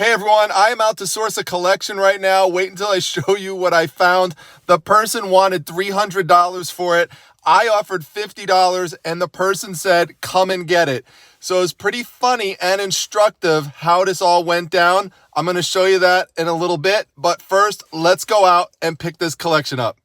Hey everyone, I am out to source a collection right now. Wait until I show you what I found. The person wanted $300 for it. I offered $50 and the person said, come and get it. So it's pretty funny and instructive how this all went down. I'm going to show you that in a little bit. But first, let's go out and pick this collection up.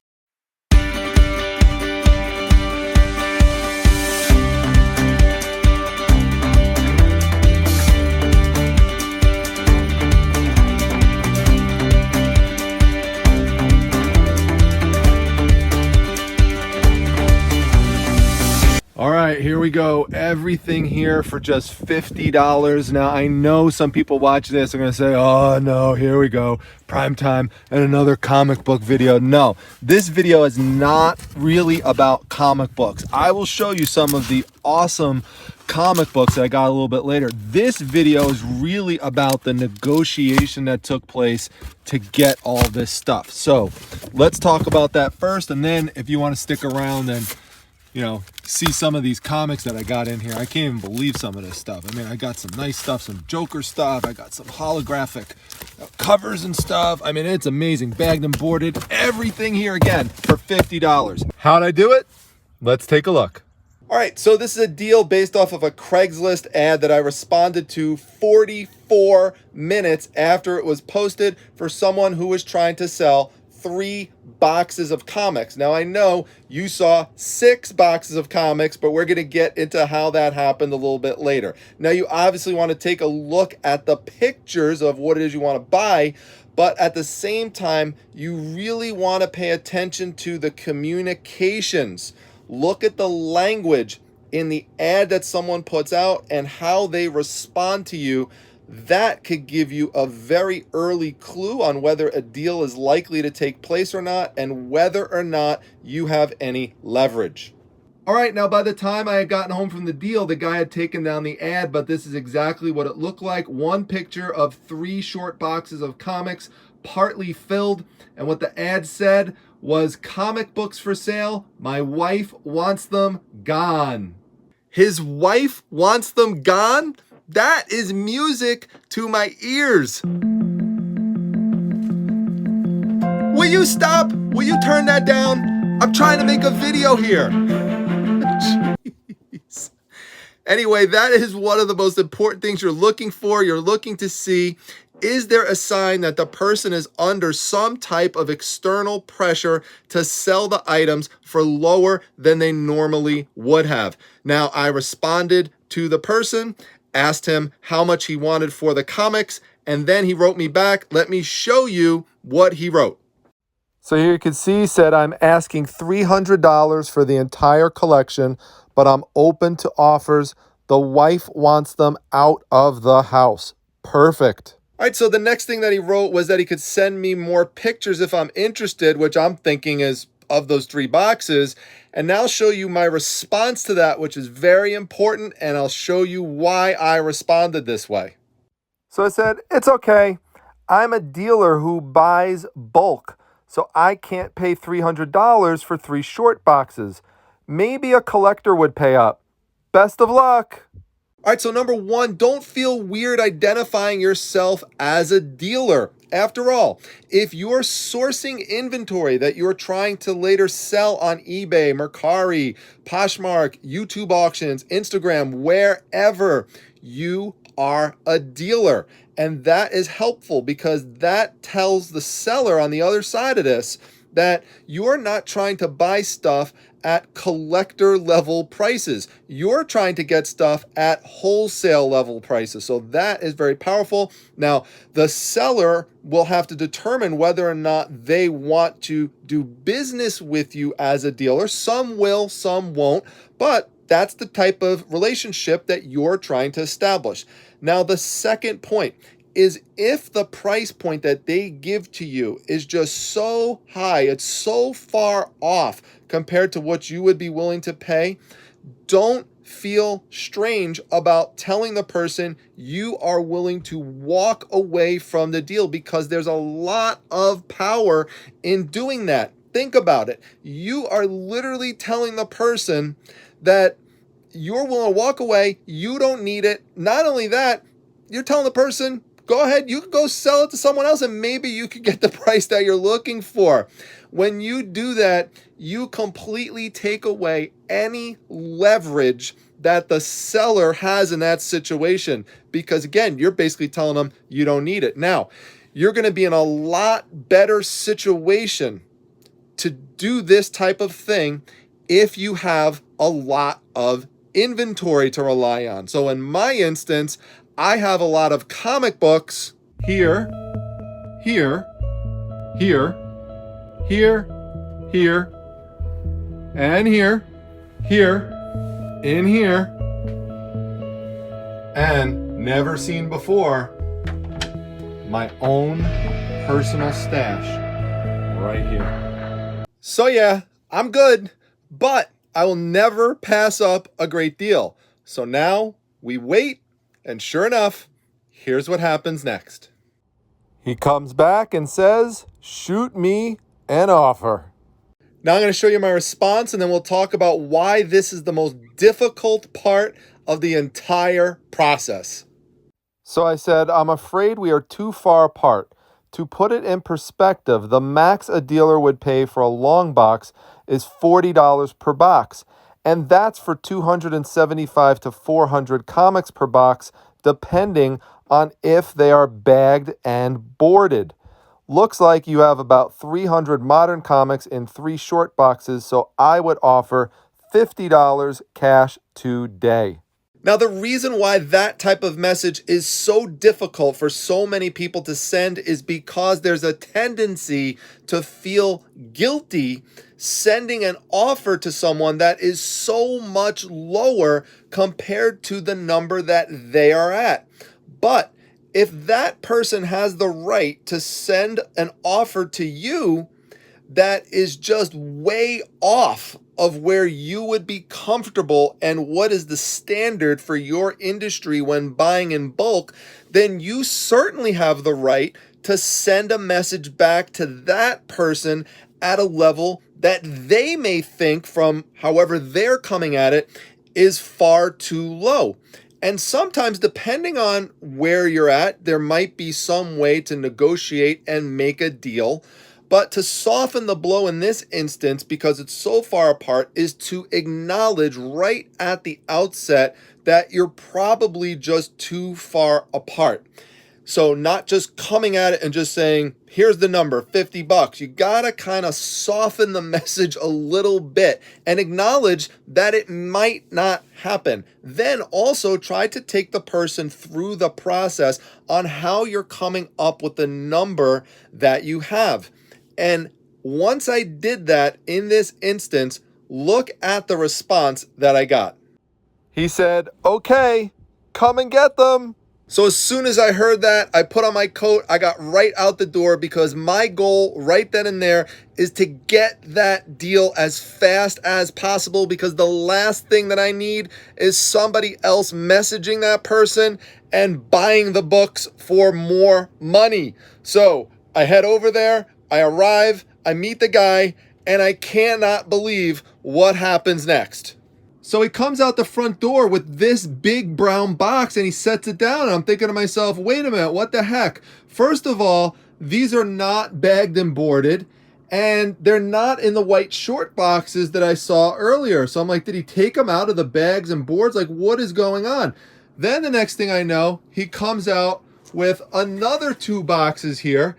All right, here we go. Everything here for just $50. Now, I know some people watch this are going to say, oh no, here we go. Prime time and another comic book video. No, this video is not really about comic books. I will show you some of the awesome comic books that I got a little bit later. This video is really about the negotiation that took place to get all this stuff. So let's talk about that first. And then if you want to stick around and see some of these comics that I got in here. I can't even believe some of this stuff. I mean, I got some nice stuff, some Joker stuff. I got some holographic covers and stuff. I mean, it's amazing. Bagged and boarded. Everything here again for $50. How'd I do it? Let's take a look. All right, so this is a deal based off of a Craigslist ad that I responded to 44 minutes after it was posted for someone who was trying to sell 3 boxes of comics. Now, I know you saw 6 boxes of comics, but we're going to get into how that happened a little bit later. Now, you obviously want to take a look at the pictures of what it is you want to buy, but at the same time, you really want to pay attention to the communications. Look at the language in the ad that someone puts out and how they respond to you. That could give you a very early clue on whether a deal is likely to take place or not, and whether or not you have any leverage. All right, now by the time I had gotten home from the deal, the guy had taken down the ad, but this is exactly what it looked like. One picture of 3 short boxes of comics, partly filled, and what the ad said was, comic books for sale, my wife wants them gone. His wife wants them gone? That is music to my ears. Will you stop? Will you turn that down? I'm trying to make a video here. Jeez. Anyway, that is one of the most important things you're looking for. You're looking to see, is there a sign that the person is under some type of external pressure to sell the items for lower than they normally would have? Now, I responded to the person, asked him how much he wanted for the comics, and then he wrote me back. Let me show you what he wrote. So here you can see he said, I'm asking $300 for the entire collection, but I'm open to offers. The wife wants them out of the house. Perfect. All right, so the next thing that he wrote was that he could send me more pictures if I'm interested, which I'm thinking is of those 3 boxes. And now I'll show you my response to that, which is very important, and I'll show you why I responded this way. So I said, it's okay. I'm a dealer who buys bulk, so I can't pay $300 for 3 short boxes. Maybe a collector would pay up. Best of luck. All right, so number 1, don't feel weird identifying yourself as a dealer. After all, if you're sourcing inventory that you're trying to later sell on eBay, Mercari, Poshmark, YouTube auctions, Instagram, wherever, you are a dealer. And that is helpful because that tells the seller on the other side of this that you're not trying to buy stuff at collector level prices. You're trying to get stuff at wholesale level prices. So that is very powerful. Now, the seller will have to determine whether or not they want to do business with you as a dealer. Some will, some won't, but that's the type of relationship that you're trying to establish. Now, the second point is, if the price point that they give to you is just so high, it's so far off compared to what you would be willing to pay, don't feel strange about telling the person you are willing to walk away from the deal, because there's a lot of power in doing that. Think about it. You are literally telling the person that you're willing to walk away, you don't need it. Not only that, you're telling the person, go ahead, you could go sell it to someone else and maybe you could get the price that you're looking for. When you do that, you completely take away any leverage that the seller has in that situation, because again, you're basically telling them you don't need it. Now, you're going to be in a lot better situation to do this type of thing if you have a lot of inventory to rely on. So in my instance, I have a lot of comic books here, here, here, here, here, and here, here, in here, and never seen before, my own personal stash right here. So yeah, I'm good, but I will never pass up a great deal. So now we wait, and sure enough, here's what happens next. He comes back and says, shoot me an offer. Now I'm going to show you my response, and then we'll talk about why this is the most difficult part of the entire process. So I said, I'm afraid we are too far apart. To put it in perspective, the max a dealer would pay for a long box is $40 per box. And that's for 275 to 400 comics per box, depending on if they are bagged and boarded. Looks like you have about 300 modern comics in 3 short boxes, so I would offer $50 cash today. Now, the reason why that type of message is so difficult for so many people to send is because there's a tendency to feel guilty sending an offer to someone that is so much lower compared to the number that they are at. But if that person has the right to send an offer to you that is just way off of where you would be comfortable and what is the standard for your industry when buying in bulk, then you certainly have the right to send a message back to that person at a level that they may think, from however they're coming at it, is far too low. And sometimes, depending on where you're at, there might be some way to negotiate and make a deal. But to soften the blow in this instance, because it's so far apart, is to acknowledge right at the outset that you're probably just too far apart. So not just coming at it and just saying, here's the number, $50. You gotta kind of soften the message a little bit and acknowledge that it might not happen. Then also try to take the person through the process on how you're coming up with the number that you have. And once I did that in this instance, look at the response that I got. He said, okay, come and get them. So as soon as I heard that, I put on my coat, I got right out the door, because my goal right then and there is to get that deal as fast as possible, because the last thing that I need is somebody else messaging that person and buying the books for more money. So I head over there, I arrive, I meet the guy, and I cannot believe what happens next. So he comes out the front door with this big brown box and he sets it down. And I'm thinking to myself, wait a minute, what the heck? First of all, these are not bagged and boarded, and they're not in the white short boxes that I saw earlier. So I'm like, did he take them out of the bags and boards? Like, what is going on? Then the next thing I know, he comes out with another 2 boxes here.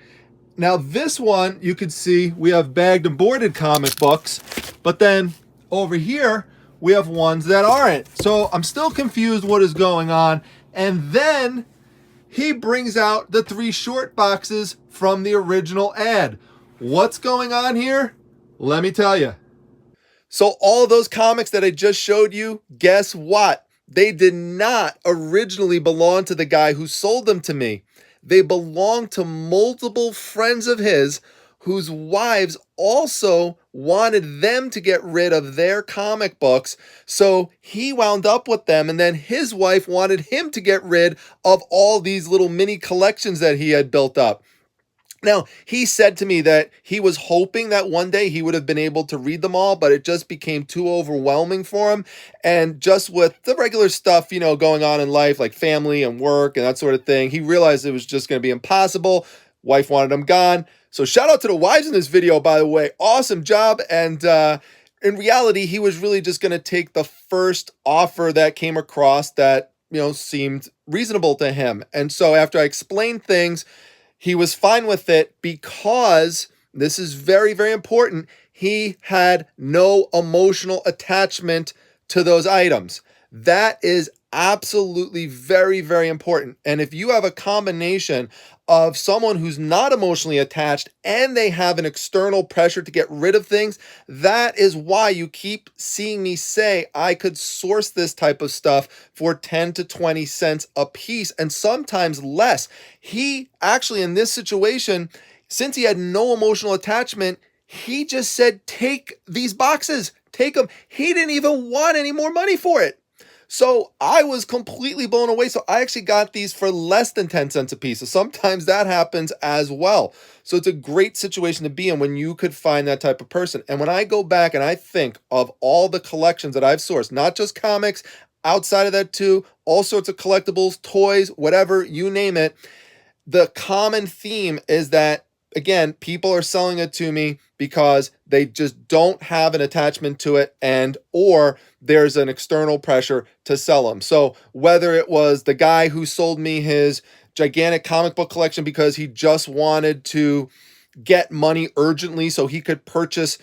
Now this one, you can see we have bagged and boarded comic books, but then over here, we have ones that aren't. So I'm still confused what is going on. And then he brings out the 3 short boxes from the original ad. What's going on here? Let me tell you. So all of those comics that I just showed you, guess what? They did not originally belong to the guy who sold them to me. They belong to multiple friends of his whose wives also wanted them to get rid of their comic books. So he wound up with them, and then his wife wanted him to get rid of all these little mini collections that he had built up. Now, he said to me that he was hoping that one day he would have been able to read them all, but it just became too overwhelming for him. And just with the regular stuff, you know, going on in life, like family and work and that sort of thing, he realized it was just going to be impossible. Wife wanted him gone. So shout out to the wives in this video, by the way. Awesome job. And in reality, he was really just going to take the first offer that came across that, you know, seemed reasonable to him. And so after I explained things, he was fine with it because, this is very, very important, he had no emotional attachment to those items. That is absolutely very, very important. And if you have a combination of someone who's not emotionally attached and they have an external pressure to get rid of things, that is why you keep seeing me say I could source this type of stuff for 10 to 20 cents a piece and sometimes less. He actually, in this situation, since he had no emotional attachment, he just said, take these boxes, take them. He didn't even want any more money for it. So I was completely blown away. So I actually got these for less than 10 cents a piece. So sometimes that happens as well. So it's a great situation to be in when you could find that type of person. And when I go back and I think of all the collections that I've sourced, not just comics, outside of that too, all sorts of collectibles, toys, whatever, you name it, the common theme is that, again, people are selling it to me because they just don't have an attachment to it, and or there's an external pressure to sell them. So whether it was the guy who sold me his gigantic comic book collection because he just wanted to get money urgently so he could purchase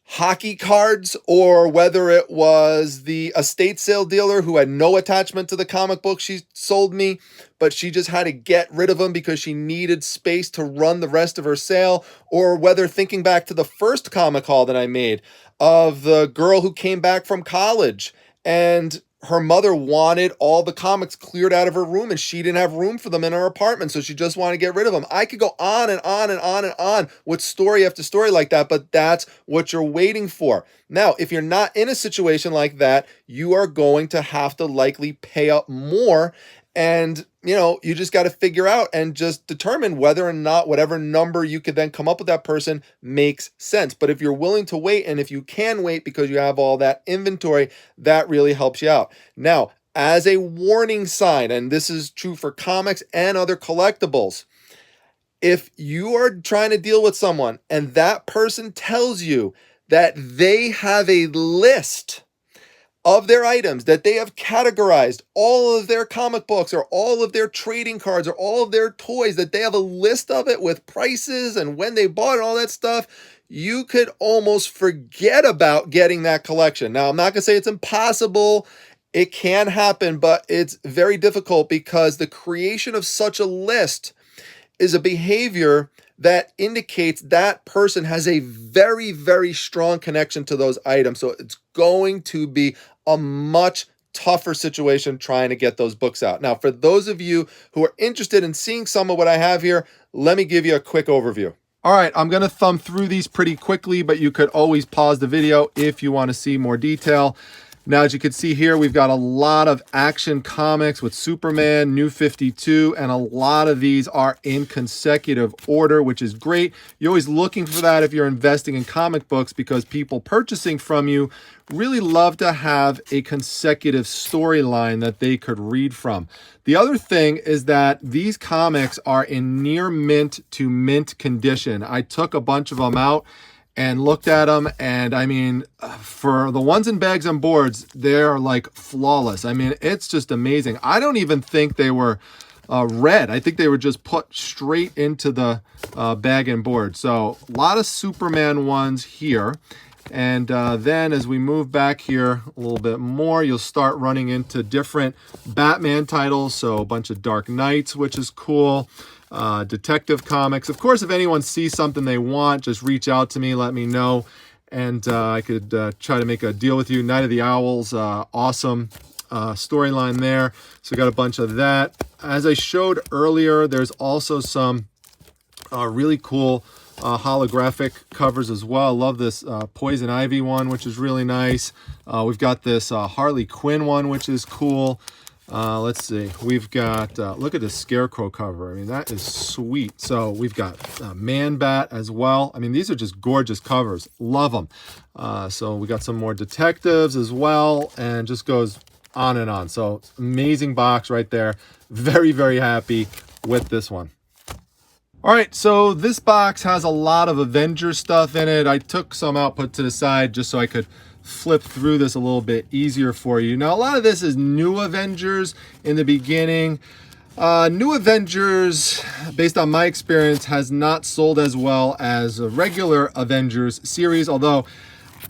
hockey cards, or whether it was the estate sale dealer who had no attachment to the comic book she sold me, but she just had to get rid of them because she needed space to run the rest of her sale, or whether thinking back to the first comic haul that I made of the girl who came back from college and her mother wanted all the comics cleared out of her room and she didn't have room for them in her apartment, so she just wanted to get rid of them. I could go on and on and on and on with story after story like that, but that's what you're waiting for. Now, if you're not in a situation like that, you are going to have to likely pay up more. And, you know, you just got to figure out and just determine whether or not whatever number you could then come up with that person makes sense. But if you're willing to wait, and if you can wait because you have all that inventory, that really helps you out. Now, as a warning sign, and this is true for comics and other collectibles, if you are trying to deal with someone and that person tells you that they have a list of their items, that they have categorized all of their comic books or all of their trading cards or all of their toys, that they have a list of it with prices and when they bought and all that stuff, you could almost forget about getting that collection. Now, I'm not going to say it's impossible. It can happen, but it's very difficult because the creation of such a list is a behavior that indicates that person has a very, very strong connection to those items. So it's going to be a much tougher situation trying to get those books out. Now, for those of you who are interested in seeing some of what I have here, let me give you a quick overview. All right, I'm going to thumb through these pretty quickly, but you could always pause the video if you want to see more detail. Now, as you can see here, we've got a lot of Action Comics with Superman, New 52, and a lot of these are in consecutive order, which is great. You're always looking for that if you're investing in comic books, because people purchasing from you really love to have a consecutive storyline that they could read from. The other thing is that these comics are in near mint to mint condition. I took a bunch of them out and looked at them, and I mean, for the ones in bags and boards, they're like flawless. I mean, it's just amazing. I don't even think they were read. I think they were just put straight into the bag and board. So a lot of Superman ones here. And then as we move back here a little bit more, you'll start running into different Batman titles. So a bunch of Dark Knights, which is cool. Detective Comics. Of course, if anyone sees something they want, just reach out to me, let me know, and I could try to make a deal with you. Night of the Owls, awesome storyline there. So we got a bunch of that. As I showed earlier, there's also some really cool holographic covers as well. I love this Poison Ivy one, which is really nice. We've got this Harley Quinn one, which is cool. Let's see. We've got, look at the Scarecrow cover. I mean, that is sweet. So we've got Man-Bat as well. I mean, these are just gorgeous covers. Love them. So we got some more detectives as well, and just goes on and on. So amazing box right there. Very, very happy with this one. All right, so this box has a lot of Avengers stuff in it. I took some out, put to the side, just so I could flip through this a little bit easier for you. Now, a lot of this is new Avengers in the beginning. New Avengers, based on my experience, has not sold as well as a regular Avengers series, although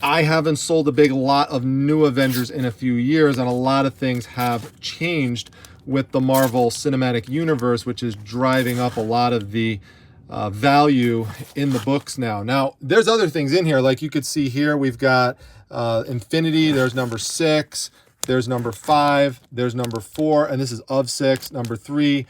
I haven't sold a big lot of new Avengers in a few years, and a lot of things have changed with the Marvel Cinematic Universe, which is driving up a lot of the value in the books now. Now, there's other things in here. Like you could see here, we've got Infinity. There's number 6. There's number 5. There's number 4. And this is of 6. Number 3,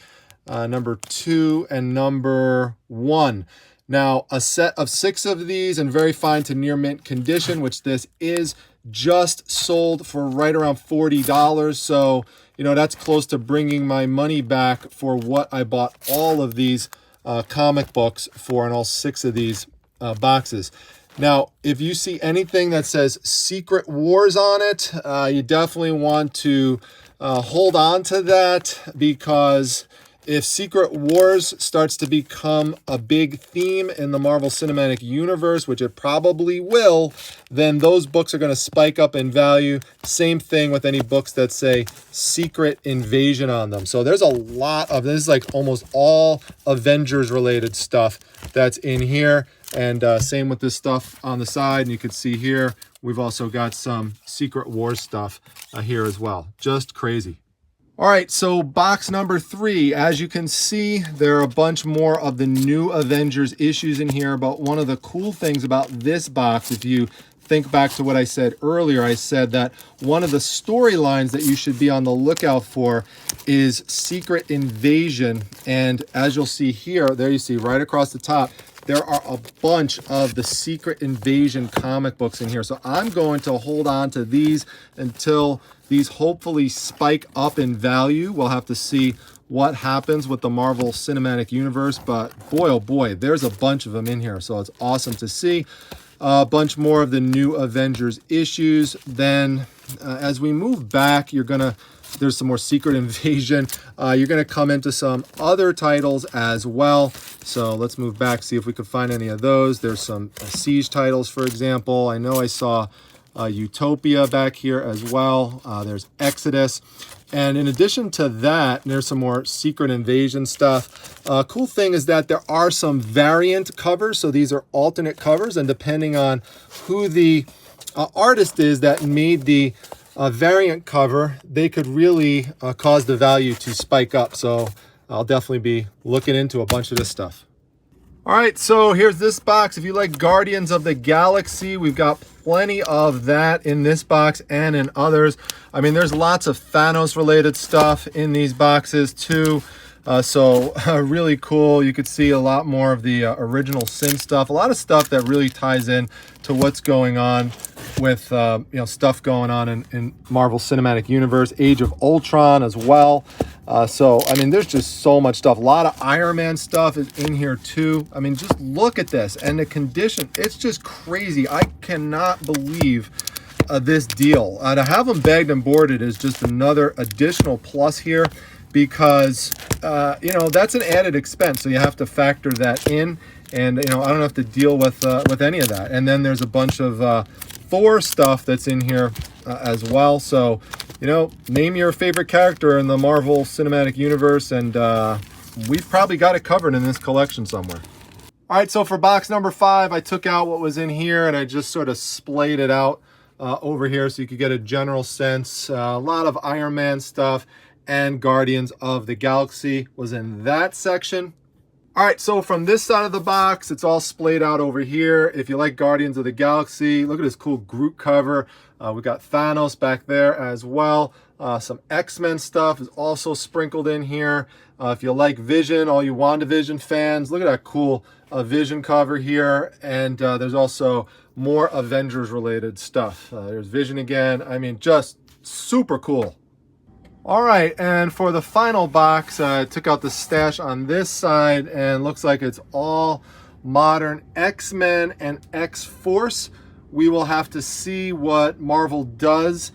number 2, and number 1. Now, a set of 6 of these in very fine to near mint condition, which this is, just sold for right around $40. So, you know, that's close to bringing my money back for what I bought all of these comic books for, and all 6 of these boxes. Now, if you see anything that says Secret Wars on it, you definitely want to hold on to that, because if Secret Wars starts to become a big theme in the Marvel Cinematic Universe, which it probably will, then those books are going to spike up in value. Same thing with any books that say Secret Invasion on them. So there's a lot of this, is like almost all Avengers related stuff that's in here. And same with this stuff on the side. And you can see here, we've also got some Secret Wars stuff here as well. Just crazy. All right, so box number 3, as you can see, there are a bunch more of the new Avengers issues in here. But one of the cool things about this box, if you think back to what I said earlier, I said that one of the storylines that you should be on the lookout for is Secret Invasion. And as you'll see here, there you see right across the top, there are a bunch of the Secret Invasion comic books in here. So I'm going to hold on to these until these hopefully spike up in value. We'll have to see what happens with the Marvel Cinematic Universe, but boy, oh boy, there's a bunch of them in here. So it's awesome to see. A bunch more of the new Avengers issues. Then as we move back, there's some more Secret Invasion. You're gonna come into some other titles as well. So let's move back, see if we could find any of those. There's some Siege titles, for example. I know I saw Utopia back here as well. There's Exodus. And in addition to that, there's some more Secret Invasion stuff. Cool thing is that there are some variant covers. So these are alternate covers, and depending on who the artist is that made the variant cover, they could really cause the value to spike up. So I'll definitely be looking into a bunch of this stuff. All right, so here's this box. If you like Guardians of the Galaxy, we've got plenty of that in this box and in others. I mean, there's lots of Thanos related stuff in these boxes too. So really cool. You could see a lot more of the original Sin stuff, a lot of stuff that really ties in to what's going on with stuff going on in Marvel Cinematic Universe, Age of Ultron as well. So I mean, there's just so much stuff. A lot of Iron Man stuff is in here too. I mean, just look at this and the condition. It's just crazy. I cannot believe this deal. To have them bagged and boarded is just another additional plus here, because that's an added expense, so you have to factor that in. And I don't have to deal with any of that. And then there's a bunch of Thor stuff that's in here as well. So name your favorite character in the Marvel Cinematic Universe, and we've probably got it covered in this collection somewhere. All right, so for box number 5, I took out what was in here and I just sort of splayed it out over here so you could get a general sense. A lot of Iron Man stuff and Guardians of the Galaxy was in that section. All right, so from this side of the box, it's all splayed out over here. If you like Guardians of the Galaxy, look at this cool Groot cover. We got Thanos back there as well. Some X-Men stuff is also sprinkled in here. If you like Vision, all you WandaVision fans, look at that cool Vision cover here. And there's also more Avengers related stuff. There's Vision again. I mean, just super cool. All right, and for the final box, I took out the stash on this side, and looks like it's all modern X-Men and X-Force. We will have to see what Marvel does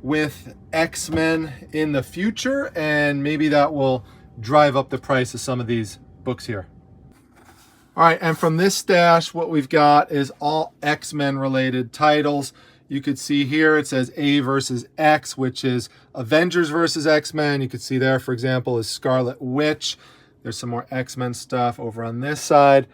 with X-Men in the future, and maybe that will drive up the price of some of these books here. All right, and from this stash, what we've got is all X-Men related titles. You could see here it says A versus X, which is Avengers versus X-Men. You could see there, for example, is Scarlet Witch. There's some more X-Men stuff over on this side.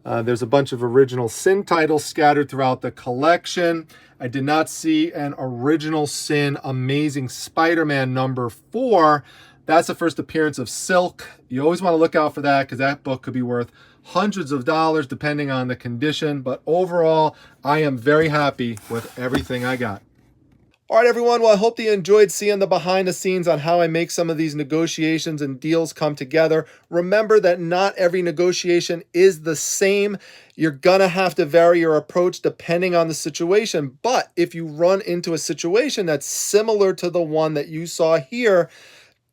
There's a bunch of original Sin titles scattered throughout the collection. I did not see an original Sin Amazing Spider-Man #4. That's the first appearance of Silk. You always want to look out for that because that book could be worth hundreds of dollars depending on the condition. But overall, I am very happy with everything I got. All right, everyone. Well, I hope you enjoyed seeing the behind the scenes on how I make some of these negotiations and deals come together. Remember that not every negotiation is the same. You're going to have to vary your approach depending on the situation. But if you run into a situation that's similar to the one that you saw here,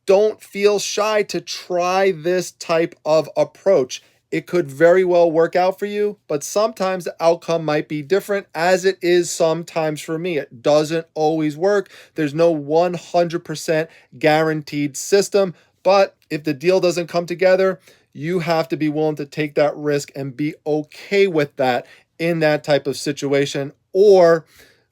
don't feel shy to try this type of approach. It could very well work out for you, but sometimes the outcome might be different, as it is sometimes for me. It doesn't always work. There's no 100% guaranteed system, but if the deal doesn't come together, you have to be willing to take that risk and be okay with that in that type of situation. Or,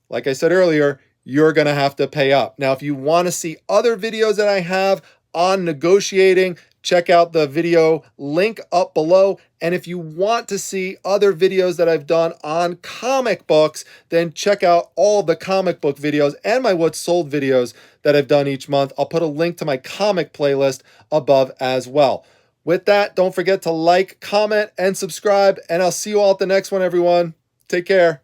like I said earlier, you're going to have to pay up. Now, if you want to see other videos that I have on negotiating, check out the video link up below. And if you want to see other videos that I've done on comic books, then check out all the comic book videos and my What's Sold videos that I've done each month. I'll put a link to my comic playlist above as well. With that, don't forget to like, comment, and subscribe, and I'll see you all at the next one, everyone. Take care.